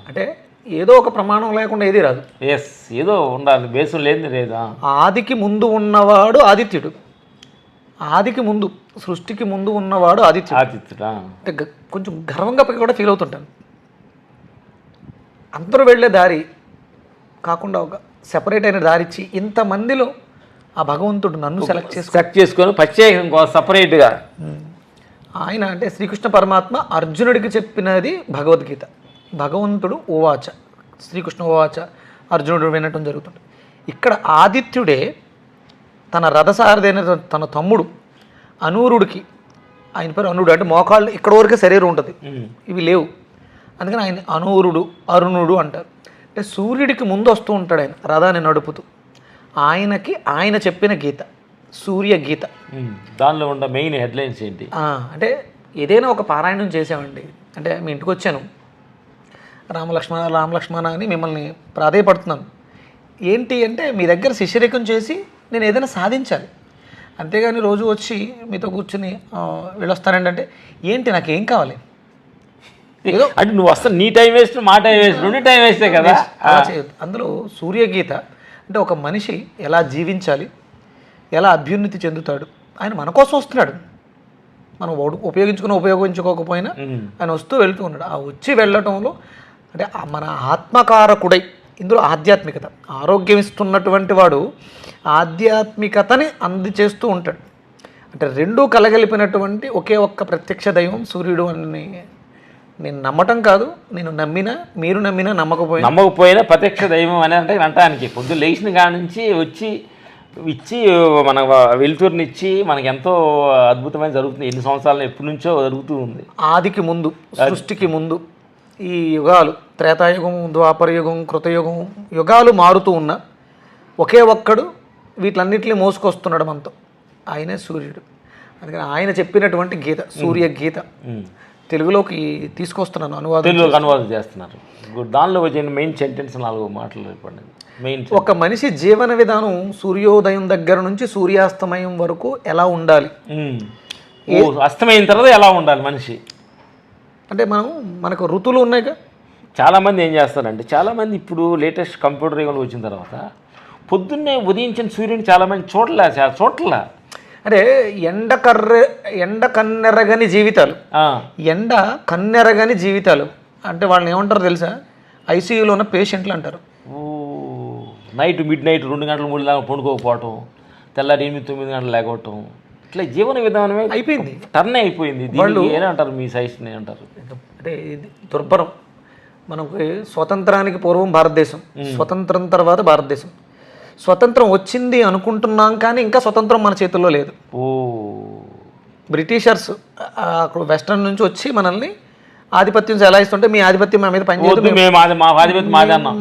అంటే ఏదో ఒక ప్రమాణం లేకుండా ఏది రాదు. ఎస్, ఏదో ఉండాలి, బేసం లేని లేదా. ఆదికి ముందు ఉన్నవాడు ఆదిత్యుడు, ఆదికి ముందు సృష్టికి ముందు ఉన్నవాడు ఆదిత్యుడా. అంటే కొంచెం గర్వంగా కూడా ఫీల్ అవుతుంటాను. అందరూ వెళ్ళే దారి కాకుండా ఒక సెపరేట్ అయిన దారి ఇచ్చి ఇంతమందిలో ఆ భగవంతుడు నన్ను సెలెక్ట్ చేసుకొని ప్రత్యేకంగా సపరేట్గా ఆయన అంటే శ్రీకృష్ణ పరమాత్మ అర్జునుడికి చెప్పినది భగవద్గీత. భగవంతుడు ఓవాచ, శ్రీకృష్ణ ఓవాచ, అర్జునుడు వినటం జరుగుతుంది. ఇక్కడ ఆదిత్యుడే తన రథసారథైన తన తమ్ముడు అనూరుడికి, ఆయన పేరు అనూరుడు, అంటే మోకాళ్ళు ఇక్కడ వరకే శరీరం ఉంటుంది, ఇవి లేవు, అందుకని ఆయన అనూరుడు అరుణుడు అంటారు. అంటే సూర్యుడికి ముందు వస్తూ ఉంటాడు ఆయన రథాన్ని నడుపుతూ. ఆయనకి ఆయన చెప్పిన గీత సూర్య గీత. దానిలో ఉన్న మెయిన్ హెడ్లైన్స్ ఏంటి అంటే ఏదైనా ఒక పారాయణం చేసామండి, అంటే మీ ఇంటికి వచ్చాను, రామలక్ష్మణ అని మిమ్మల్ని ప్రాధేయపడుతున్నాను. ఏంటి అంటే మీ దగ్గర శిష్యరికం చేసి నేను ఏదైనా సాధించాలి, అంతేగాని రోజు వచ్చి మీతో కూర్చుని వెళ్ళొస్తానండి అంటే ఏంటి, నాకేం కావాలి? ఏదో అంటే నువ్వు వస్తా, నీ టైం వేస్ట్, మా టైం వేస్ట్, రెండు టైం వేస్టే కదా. అందులో సూర్యగీత అంటే ఒక మనిషి ఎలా జీవించాలి, ఎలా అభ్యున్నతి చెందుతాడు, ఆయన మన కోసం వస్తున్నాడు. మనం ఉపయోగించుకోకపోయినా ఆయన వస్తూ వెళ్తూ ఉన్నాడు. ఆ వచ్చి వెళ్ళటంలో అంటే మన ఆత్మకారకుడై, ఇందులో ఆధ్యాత్మికత, ఆరోగ్యం ఇస్తున్నటువంటి వాడు ఆధ్యాత్మికతని అందచేస్తూ ఉంటాడు. అంటే రెండూ కలగలిపినటువంటి ఒకే ఒక్క ప్రత్యక్ష దైవం సూర్యుడు అని నేను నమ్మటం కాదు, నేను నమ్మినా, మీరు నమ్మినా నమ్మకపోయినా ప్రత్యక్ష దైవం అని అంటే అంటానికి పొద్దు లేచిన కాడి నుంచి వచ్చి ఇచ్చి మన వెలుతురునిచ్చి మనకి ఎంతో అద్భుతమైన జరుగుతుంది. ఎన్ని సంవత్సరాలు ఎప్పటి నుంచో జరుగుతూ ఉంది. ఆదికి ముందు, సృష్టికి ముందు ఈ యుగాలు, త్రేతాయుగం, ద్వాపరయుగం, కృతయుగం, యుగాలు మారుతూ ఉన్న ఒకే ఒక్కడు వీటిలన్నింటినీ మోసుకొస్తున్నాడు మనతో, ఆయనే సూర్యుడు. అందుకని ఆయన చెప్పినటువంటి గీత సూర్య గీత తెలుగులోకి తీసుకొస్తున్నాను, అనువాదం చేస్తున్నారు. దానిలో వచ్చిన మెయిన్ సెంటెన్స్ 4 మాటలు చెప్పండి. మెయిన్ ఒక మనిషి జీవన విధానం సూర్యోదయం దగ్గర నుంచి సూర్యాస్తమయం వరకు ఎలా ఉండాలి, అస్తమైన తర్వాత ఎలా ఉండాలి మనిషి అంటే మనకు ఋతువులు ఉన్నాయిగా. చాలామంది ఏం చేస్తారంటే, చాలామంది ఇప్పుడు లేటెస్ట్ కంప్యూటర్ యుగంలో వచ్చిన తర్వాత పొద్దున్నే ఉదయించిన సూర్యుని చాలామంది చోట్ల అంటే ఎండ కన్నెరగని జీవితాలు, ఎండ కన్నెరగని జీవితాలు అంటే వాళ్ళని ఏమంటారు తెలుసా, ఐసీయూలో ఉన్న పేషెంట్లు అంటారు. నైట్ మిడ్ నైట్ 2 గంటలు 3 దాకా పండుకోకపోవటం, తెల్లారి 8 9 గంటలు లేకపోవటం, ఇట్లా జీవన విధానమే అయిపోయింది, టర్న్ అయిపోయింది. వాళ్ళు ఏమంటారు, మీ సైస్ట్ అంటారు అంటే దుర్భరం. మనకి స్వతంత్రానికి పూర్వం భారతదేశం, స్వతంత్రం తర్వాత భారతదేశం. స్వతంత్రం వచ్చింది అనుకుంటున్నాం కానీ ఇంకా స్వతంత్రం మన చేతుల్లో లేదు. బ్రిటిషర్స్ అక్కడ వెస్ట్రన్ నుంచి వచ్చి మనల్ని ఆధిపత్యం చెలాయిస్తుంటే మీ ఆధిపత్యం మా మీద పనిచేస్తుంది,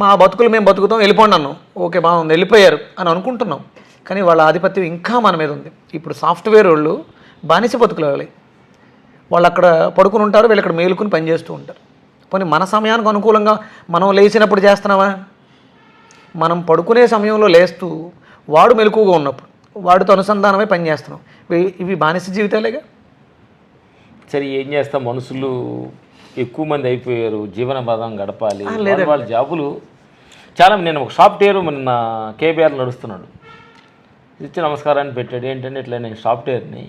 మా బతుకులు మేము బతుకుతాం, వెళ్ళిపోండి అన్నాం. ఓకే బాగుంది, వెళ్ళిపోయారు అని అనుకుంటున్నాం, కానీ వాళ్ళ ఆధిపత్యం ఇంకా మన మీద ఉంది. ఇప్పుడు సాఫ్ట్వేర్ వాళ్ళు బానిస బతుకులు, వాళ్ళు అక్కడ పడుకుని ఉంటారు, వీళ్ళు ఇక్కడ మేలుకుని పనిచేస్తూ ఉంటారు. పోనీ మన సమయానికి అనుకూలంగా మనం లేచినప్పుడు చేస్తున్నావా? మనం పడుకునే సమయంలో లేస్తూ వాడు మెలకువగా ఉన్నప్పుడు వాడితో అనుసంధానమై పనిచేస్తున్నాం. ఇవి బానిస జీవితాలేగా. సరే ఏం చేస్తాం, మనుషులు ఎక్కువ మంది అయిపోయారు, జీవన పదం గడపాలి, వాళ్ళ జాబులు చాలా. నేను ఒక సాఫ్ట్వేర్ మన కేబీఆర్ నడుస్తున్నాడు, ఇచ్చి నమస్కారాన్ని పెట్టాడు. ఏంటంటే ఇట్లా నేను సాఫ్ట్వేర్ని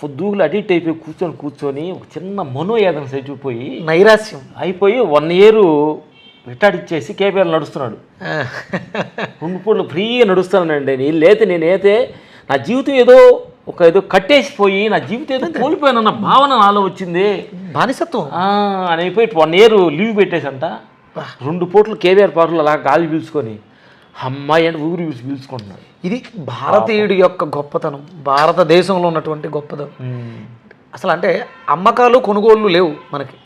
పొద్దుగులు అడిక్ట్ అయిపోయి కూర్చొని ఒక చిన్న మనోయాదన చచ్చిపోయి నైరాశ్యం అయిపోయి 1 year రిటార్డ్ ఇచ్చేసి కేబీఆర్ నడుస్తున్నాడు. 2 పూటలు ఫ్రీగా నడుస్తానండి. నేనైతే నా జీవితం ఏదో కట్టేసిపోయి నా జీవితం ఏదో కోల్పోయానన్న భావన నాలో వచ్చింది. బానిసత్వం అని అయిపోయి 1 year లీవ్ పెట్టేసంట. 2 పూటలు కేబీఆర్ పార్కులు అలా గాలి పీల్చుకొని అమ్మాయి అంటే ఊరు పీల్చుకుంటున్నాడు. ఇది భారతీయుడి యొక్క గొప్పతనం, భారతదేశంలో ఉన్నటువంటి గొప్పతనం. అసలు అంటే అమ్మకాలు కొనుగోళ్ళు లేవు మనకి,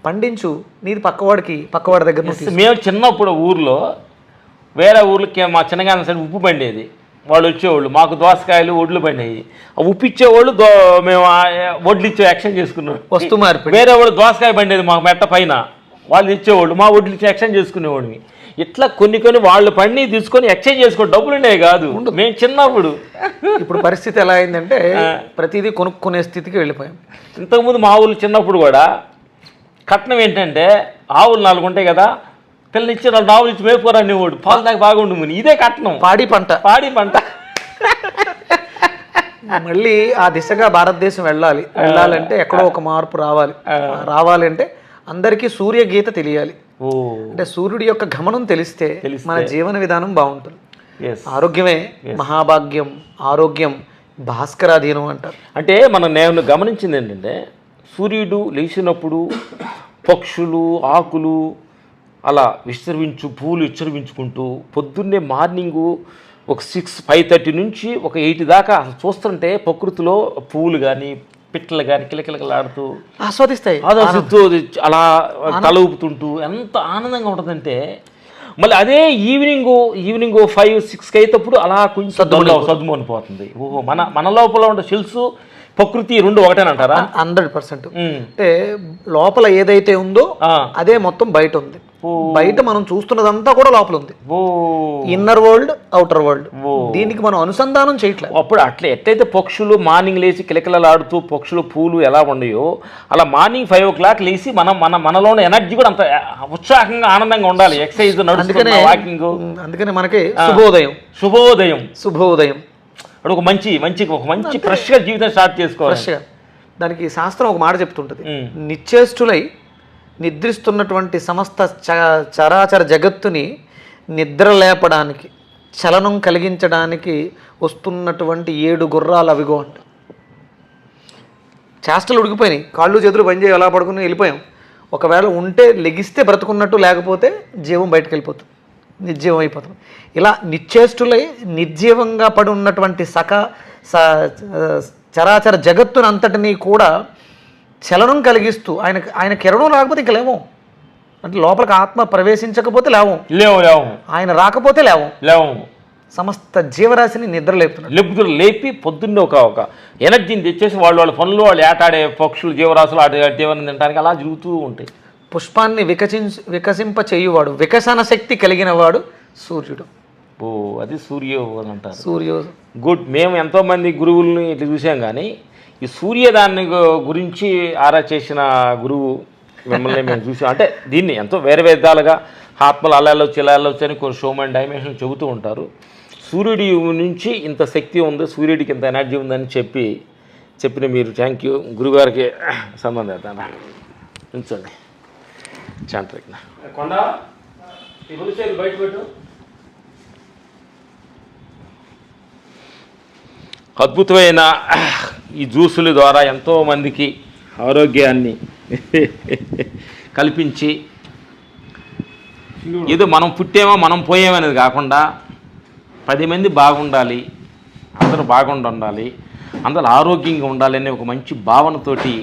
పండించు నీది పక్కవాడి దగ్గర. మేము చిన్నప్పుడు ఊర్లో వేరే ఊర్లకి మా చిన్నగానే సైడ్ ఉప్పు పండేది, వాళ్ళు వచ్చేవాళ్ళు మాకు దోసకాయలు ఒడ్లు పండేవి. ఆ ఉప్పు ఇచ్చేవాళ్ళు మేము ఒడ్లు ఇచ్చే ఎక్స్చేంజ్ చేసుకున్నాం, వస్తు మార్పిడి. వేరే వాళ్ళు దోసకాయ పండేది మాకు మెట్ట పైన, వాళ్ళు ఇచ్చేవాళ్ళు, మా ఒడ్లు ఇచ్చి ఎక్స్చేంజ్ చేసుకునేవాడిని. ఇట్లా కొన్ని వాళ్ళు పండి తీసుకొని ఎక్స్చేంజ్ చేసుకో, డబ్బులు ఉండేవి కాదు మేము చిన్నప్పుడు. ఇప్పుడు పరిస్థితి ఎలా అయిందంటే ప్రతిదీ కొనుక్కునే స్థితికి వెళ్ళిపోయాం. ఇంతకుముందు మా ఊళ్ళు చిన్నప్పుడు కూడా కట్నం ఏంటంటే ఆవులు 4 ఉంటాయి కదా, పిల్లనిచ్చి 4 ఆవులు ఇచ్చి మేపుకోరాన్ని వాడు పాలు దాకా బాగుండు ముని, ఇదే కట్నం. పాడి పంట. మళ్ళీ ఆ దిశగా భారతదేశం వెళ్ళాలంటే ఎక్కడో ఒక మార్పు రావాలంటే అందరికీ సూర్య గీత తెలియాలి. అంటే సూర్యుడి యొక్క గమనం తెలిస్తే మన జీవన విధానం బాగుంటుంది. ఆరోగ్యమే మహాభాగ్యం, ఆరోగ్యం భాస్కరాధీనం అంటారు. అంటే నేను గమనించింది ఏంటంటే, సూర్యుడు లేచినప్పుడు పక్షులు ఆకులు అలా పూలు విచ్చర్వించుకుంటూ పొద్దున్నే మార్నింగు ఒక 5:30 నుంచి ఒక 8 దాకా చూస్తుంటే ప్రకృతిలో పువ్వులు కానీ పిట్టలు కానీ కిలకిలకలాడుతూ ఆస్వాదిస్తాయి, అలా తల ఊపుతుంటూ ఎంత ఆనందంగా ఉంటుందంటే, మళ్ళీ అదే ఈవినింగ్ 5-6కి అయినప్పుడు అలా కొంచెం సద్దుమనిపోతుంది. ఓహో, మన లోపల ఉండే సెల్స్ ప్రకృతి 2 ఒకటేనంటారా? 100%. అంటే లోపల ఏదైతే ఉందో అదే మొత్తం బయట ఉంది. బయట మనం చూస్తున్నదంతా కూడా లోపల ఉంది. Inner world, outer world. దీనికి మనం అనుసంధానం చేయట్లేదు. అప్పుడు ఎట్లయితే పక్షులు మార్నింగ్ లేచి కిలకిలలాడుతూ పక్షులు పూలు ఎలా ఉన్నాయో, అలా మార్నింగ్ 5 o'clock లేచి మనలోని ఎనర్జీ కూడా అంత ఉత్సాహంగా ఆనందంగా ఉండాలి. Exercise, walking. అందుకనే మనకి శుభోదయం ఒక మంచి ఫ్రెష్గా జీవితం స్టార్ట్ చేసుకోవాలి. దానికి శాస్త్రం ఒక మాట చెప్తుంటది, నిశ్చేష్టులై నిద్రిస్తున్నటువంటి సమస్త చరాచర జగత్తుని నిద్ర లేపడానికి, చలనం కలిగించడానికి వస్తున్నటువంటి 7 గుర్రాలు అవిగో అంట. చేష్టలు ఉడికిపోయినాయి, కాళ్ళు చేతులు పనిచేయ ఎలా పడుకుని వెళ్ళిపోయాం. ఒకవేళ ఉంటే లెగిస్తే బ్రతుకున్నట్టు, లేకపోతే జీవం బయటకు వెళ్ళిపోతుంది, నిర్జీవం అయిపోతుంది. ఇలా నిశ్చేష్టులై నిర్జీవంగా పడి ఉన్నటువంటి చరాచర జగత్తుని అంతటినీ కూడా చలనం కలిగిస్తూ ఆయన కిరణం రాకపోతే ఇంక లేవు. అంటే లోపలికి ఆత్మ ప్రవేశించకపోతే లేవు. ఆయన రాకపోతే లేవు. సమస్త జీవరాశిని నిద్ర లేపి పొద్దున్నే ఒక ఎనర్జీని తెచ్చేసి వాళ్ళ పనులు, వాళ్ళు ఆటాడే పక్షులు, జీవరాశులు జీవనం తినడానికి అలా జరుగుతూ ఉంటాయి. పుష్పాన్ని వికసింప చేయువాడు, వికసన శక్తి కలిగిన వాడు సూర్యుడు. అది సూర్యో అని అంటారు. సూర్యో గుడ్. మేము ఎంతోమంది గురువుల్ని ఇట్లా చూసాం, కానీ ఈ సూర్యదాన్ని గురించి ఆరా చేసిన గురువు మిమ్మల్ని మేము చూసాం. అంటే దీన్ని ఎంతో వేరే విధాలుగా ఆత్మలు అల్లాలొచ్చి అని కొన్ని షోమన్ డైమెన్షన్ చెబుతూ ఉంటారు. సూర్యుడి నుంచి ఇంత శక్తి ఉంది, సూర్యుడికి ఇంత ఎనర్జీ ఉందని చెప్పిన మీరు థ్యాంక్ యూ. గురుగారికి సంబంధం ఉంచండి. చాంట్రిక్ కొండ బయట పెట్టు. అద్భుతమైన ఈ జ్యూసుల ద్వారా ఎంతోమందికి ఆరోగ్యాన్ని కల్పించి, ఏదో మనం పుట్టామో మనం పోయామనేది కాకుండా 10 మంది బాగుండాలి, అందరూ బాగుండాలి, అందరూ ఆరోగ్యంగా ఉండాలి అనే ఒక మంచి భావనతోటి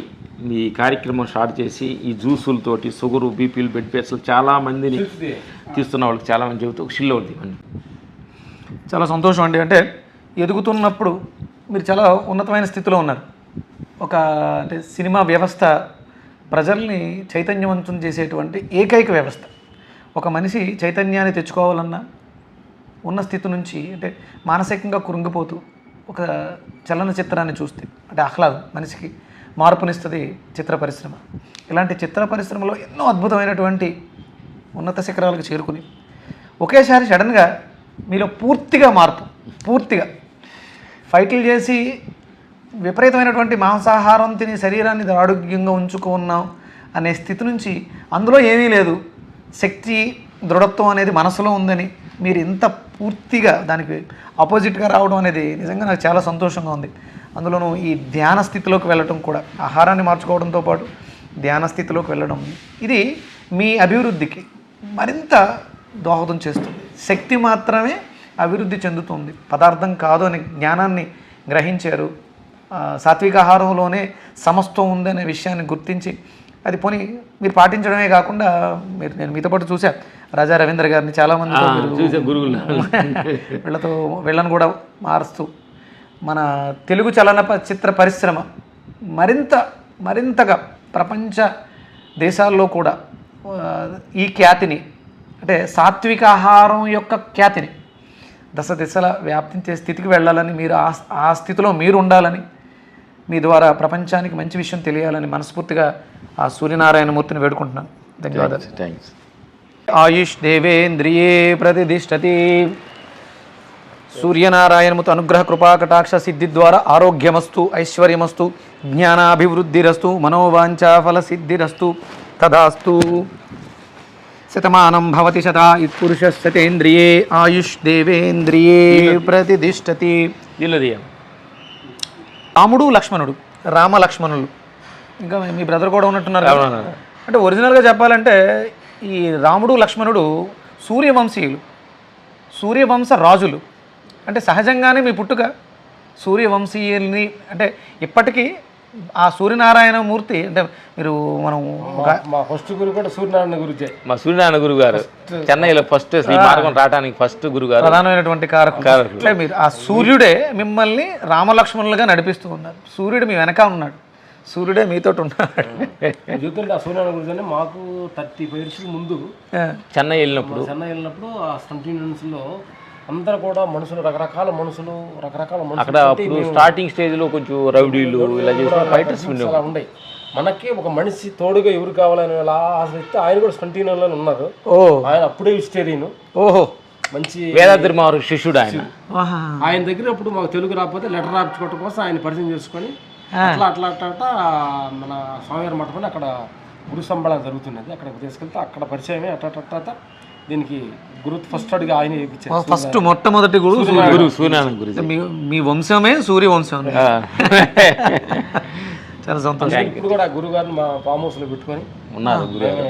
ఈ కార్యక్రమం స్టార్ట్ చేసి, ఈ జ్యూసులతోటి షుగరు, బీపీలు, బెడ్ ప్రెషర్లు చాలామందిని తీస్తున్న వాళ్ళకి చాలామంది చెబుతూ ఒక షిల్ అవుతుంది. చాలా సంతోషం అండి. అంటే ఎదుగుతున్నప్పుడు మీరు చాలా ఉన్నతమైన స్థితిలో ఉన్నారు. అంటే సినిమా వ్యవస్థ ప్రజల్ని చైతన్యవంతం చేసేటువంటి ఏకైక వ్యవస్థ. ఒక మనిషి చైతన్యాన్ని తెచ్చుకోవాలన్నా ఉన్న స్థితి నుంచి, అంటే మానసికంగా కురుంగిపోతూ ఒక చలనచిత్రాన్ని చూస్తే, అంటే ఆహ్లాదం మనిషికి మార్పునిస్తుంది చిత్ర పరిశ్రమ. ఇలాంటి చిత్ర పరిశ్రమలో ఎన్నో అద్భుతమైనటువంటి ఉన్నత శిఖరాలకు చేరుకుని ఒకేసారి సడన్గా మీలో పూర్తిగా ఫైట్లు చేసి విపరీతమైనటువంటి మాంసాహారం తిని శరీరాన్ని ఆరోగ్యంగా ఉంచుకున్నాం అనే స్థితి నుంచి అందులో ఏమీ లేదు, శక్తి దృఢత్వం అనేది మనసులో ఉందని మీరు ఇంత పూర్తిగా దానికి ఆపోజిట్గా రావడం అనేది నిజంగా నాకు చాలా సంతోషంగా ఉంది. అందులోనూ ఈ ధ్యాన స్థితిలోకి వెళ్ళడం కూడా, ఆహారాన్ని మార్చుకోవడంతో పాటు ధ్యాన స్థితిలోకి వెళ్ళడం, ఇది మీ అభివృద్ధికి మరింత దోహదం చేస్తుంది. శక్తి మాత్రమే అభివృద్ధి చెందుతుంది, పదార్థం కాదు అనే జ్ఞానాన్ని గ్రహించారు. సాత్విక ఆహారంలోనే సమస్తం ఉందనే విషయాన్ని గుర్తించి అది పోనీ మీరు పాటించడమే కాకుండా నేను మీతో పాటు చూసా రాజా రవీంద్ర గారిని చాలామంది గురువులు వీళ్ళను కూడా మారుస్తూ మన తెలుగు చిత్ర పరిశ్రమ మరింతగా ప్రపంచ దేశాల్లో కూడా ఈ ఖ్యాతిని, అంటే సాత్విక ఆహారం యొక్క ఖ్యాతిని దశ దిశల వ్యాప్తించే స్థితికి వెళ్ళాలని, మీరు ఆ స్థితిలో మీరు ఉండాలని, మీ ద్వారా ప్రపంచానికి మంచి విషయం తెలియాలని మనస్ఫూర్తిగా ఆ సూర్యనారాయణమూర్తిని వేడుకుంటున్నాను. ధన్యవాదాలు. థ్యాంక్స్. ఆయుష్ దేవేంద్రియే ప్రతిష్టతి. సూర్యనారాయణముతో అనుగ్రహ కృపా కటాక్ష సిద్ధి ద్వారా ఆరోగ్యమస్తు, ఐశ్వర్యమస్తు, జ్ఞానాభివృద్ధిరస్తు, మనోవాంఛా ఫల సిద్ధిరస్తు. తదాస్తు. శతమానం భవతి శతాయుః శతేంద్రియే ఆయుష్ దేవేంద్రియే ప్రతిష్టతి. వీళ్ళది రాముడు లక్ష్మణుడు, రామ లక్ష్మణులు. ఇంకా మీ బ్రదర్ కూడా ఉన్నట్టున్నారు కదా? అవునవును. అంటే ఒరిజినల్గా చెప్పాలంటే ఈ రాముడు లక్ష్మణుడు సూర్యవంశీయులు, సూర్యవంశ రాజులు. అంటే సహజంగానే మీ పుట్టుక సూర్యవంశీయుల్ని. అంటే ఇప్పటికీ ఆ సూర్యనారాయణమూర్తి అంటే మీరు మనం మా ఫస్ట్ గురు కూడా సూర్యనారాయణ గురుజే. మా సూర్యనారాయణ గురువు గారు చెన్నైలో ఫస్ట్ ఈ మార్గం రావడానికి ఫస్ట్ గురువు గారు ప్రధానమైనటువంటి కారకులు. అంటే మీరు ఆ సూర్యుడే మిమ్మల్ని రామలక్ష్మణులుగా నడిపిస్తూ ఉన్నారు. సూర్యుడు మీ వెనక ఉన్నాడు, సూర్యుడే మీతో ఉన్నాడు. చూస్తుంటే ఆ సూర్యనారాయణ గురుజీ అంటే మాకు 35 years ముందు చెన్నై వెళ్ళినప్పుడు చెన్నై వెళ్ళినప్పుడు ఆ కంటిన్యూన్స్లో అందరూ కూడా మనుషులు, రకరకాల మనుషులు అక్కడ అప్పుడు స్టార్టింగ్ స్టేజ్ లో కొంచెం రౌడీలు ఇలా చేసిన ఫైటర్స్ అలా ఉండే. మనకి ఒక మనిషి తోడుగా ఎవరు కావాలని అలా ఆశ్రయిస్తే ఆయన కూడా కంటిన్యూలో ఉన్నారు. ఆయన అప్పుడే వెజిటేరియన్. ఓహో, మంచి వేదాద్రి మహర్షి శిష్యుడు ఆయన. ఆయన దగ్గర అప్పుడు మాకు తెలుగు రాకపోతే లెటర్ రాపించుకోవడం కోసం ఆయన పరిచయం చేసుకొని అట్లా మన స్వామివారి మఠం అక్కడ గురు సంబళం జరుగుతున్నది. అక్కడికి తీసుకెళ్తే అక్కడ పరిచయమే అట్ట దీనికి గురు ఫస్ట్ అడిగి ఆయన ఇప్పించారు. ఫస్ట్ మొట్టమొదటి గురువు సూర్యనారాయణ గురు. మీ వంశమే సూర్యవంశం. చాలా సంతోషం. ఇప్పుడు కూడా గురువు గారిని మా ఫామ్ హౌస్లో పెట్టుకొని ఉన్నారు గురువు.